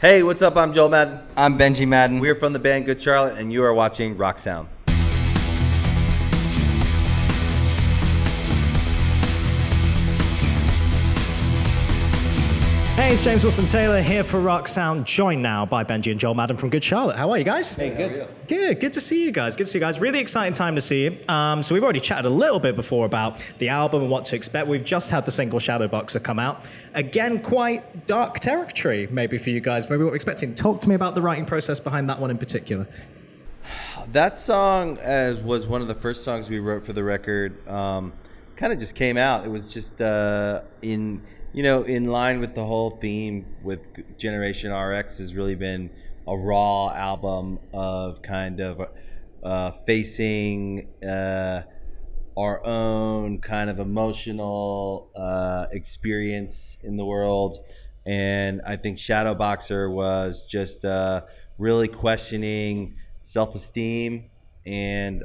Hey, what's up? I'm Joel Madden. I'm Benji Madden. We're from the band Good Charlotte, and you are watching Rock Sound. Hey, it's James Wilson Taylor here for Rock Sound, joined now by Benji and Joel Madden from Good Charlotte. How are you guys? Hey, good. Good to see you guys. Good to see you guys. Really exciting time to see you. So we've already chatted a little bit before about the album and what to expect. We've just had the single Shadowboxer come out. Again, quite dark territory maybe for you guys. Maybe what we're expecting. Talk to me about the writing process behind that one in particular. That song was one of the first songs we wrote for the record. Kind of just came out. It was just in line with the whole theme with Generation RX has really been a raw album of kind of facing our own kind of emotional experience in the world. And I think Shadowboxer was just really questioning self-esteem and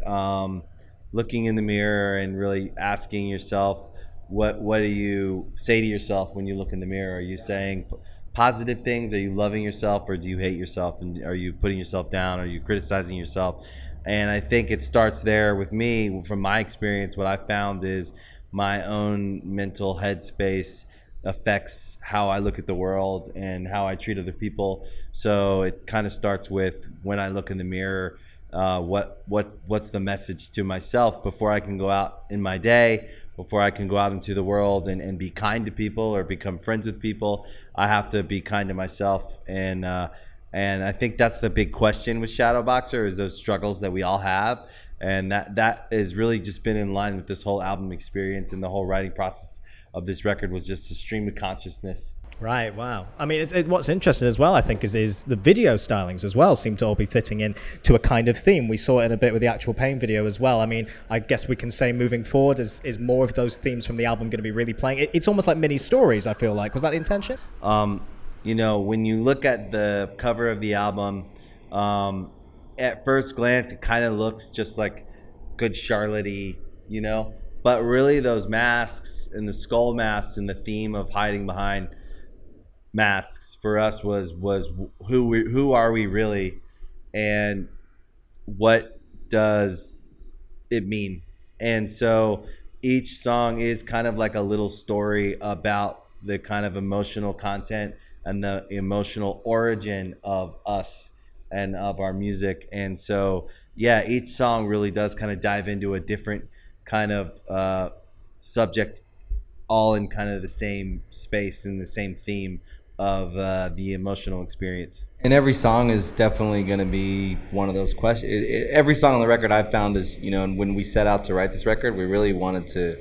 looking in the mirror and really asking yourself, what do you say to yourself when you look in the mirror? Are you saying positive things? Are you loving yourself, or do you hate yourself? And are you putting yourself down? Are you criticizing yourself? And I think it starts there with me. From my experience, what I found is my own mental headspace affects how I look at the world and how I treat other people. So it kind of starts with when I look in the mirror, what's the message to myself before I can go out in my day, before I can go out into the world and be kind to people or become friends with people. I have to be kind to myself. And I think that's the big question with Shadowboxer, is those struggles that we all have. And that has really just been in line with this whole album experience, and the whole writing process of this record was just a stream of consciousness. Right, wow. I mean, what's interesting as well, I think, is the video stylings as well seem to all be fitting in to a kind of theme. We saw it in a bit with the actual Pain video as well. I mean, I guess we can say moving forward is more of those themes from the album going to be really playing? It's almost like mini stories, I feel like. Was that the intention? When you look at the cover of the album, at first glance, it kind of looks just like Good Charlotte-y, but really those masks and the skull masks and the theme of hiding behind masks for us was who are we really, and what does it mean? And so each song is kind of like a little story about the kind of emotional content and the emotional origin of us and of our music. And so yeah, each song really does kind of dive into a different kind of subject, all in kind of the same space and the same theme of the emotional experience. And every song is definitely going to be one of those questions. Every song on the record I've found is, and when we set out to write this record, we really wanted to,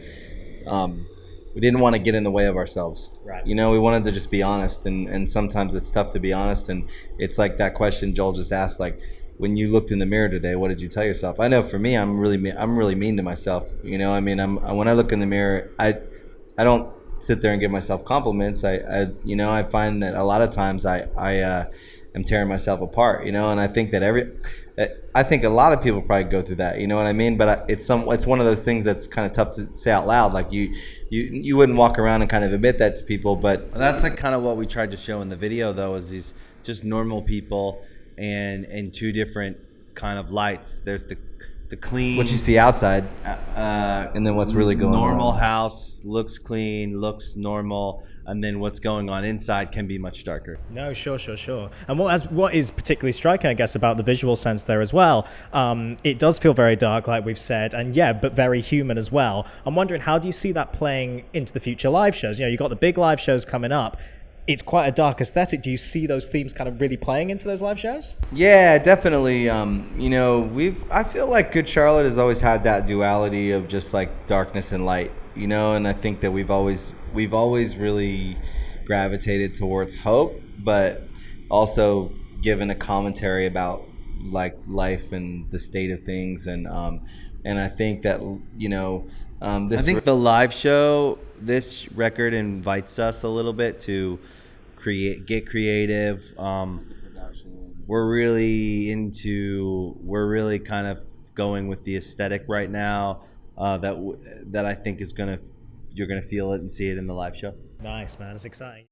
we didn't want to get in the way of ourselves. Right. We wanted to just be honest, and sometimes it's tough to be honest. And it's like that question Joel just asked, like, when you looked in the mirror today, what did you tell yourself? I know for me, I'm really mean to myself. When I look in the mirror, I don't sit there and give myself compliments. I find that a lot of times I am tearing myself apart, and I think that a lot of people probably go through that, you know what I mean? But it's one of those things that's kind of tough to say out loud. Like you wouldn't walk around and kind of admit that to people, but that's like kind of what we tried to show in the video, though, is these just normal people and two different kind of lights. There's the clean, what you see outside, and then what's really going on. Normal house looks clean, looks normal, and then what's going on inside can be much darker. No, sure. And what is particularly striking, I guess, about the visual sense there as well, it does feel very dark, like we've said, and but very human as well. I'm wondering, how do you see that playing into the future live shows? You've got the big live shows coming up. It's quite a dark aesthetic. Do you see those themes kind of really playing into those live shows? Yeah, definitely. I feel like Good Charlotte has always had that duality of just like darkness and light, and I think that we've always really gravitated towards hope, but also given a commentary about like life and the state of things, and I think that I think the live show, this record invites us a little bit to get creative. We're really kind of going with the aesthetic right now, that I think you're gonna feel it and see it in the live show. Nice, man. It's exciting.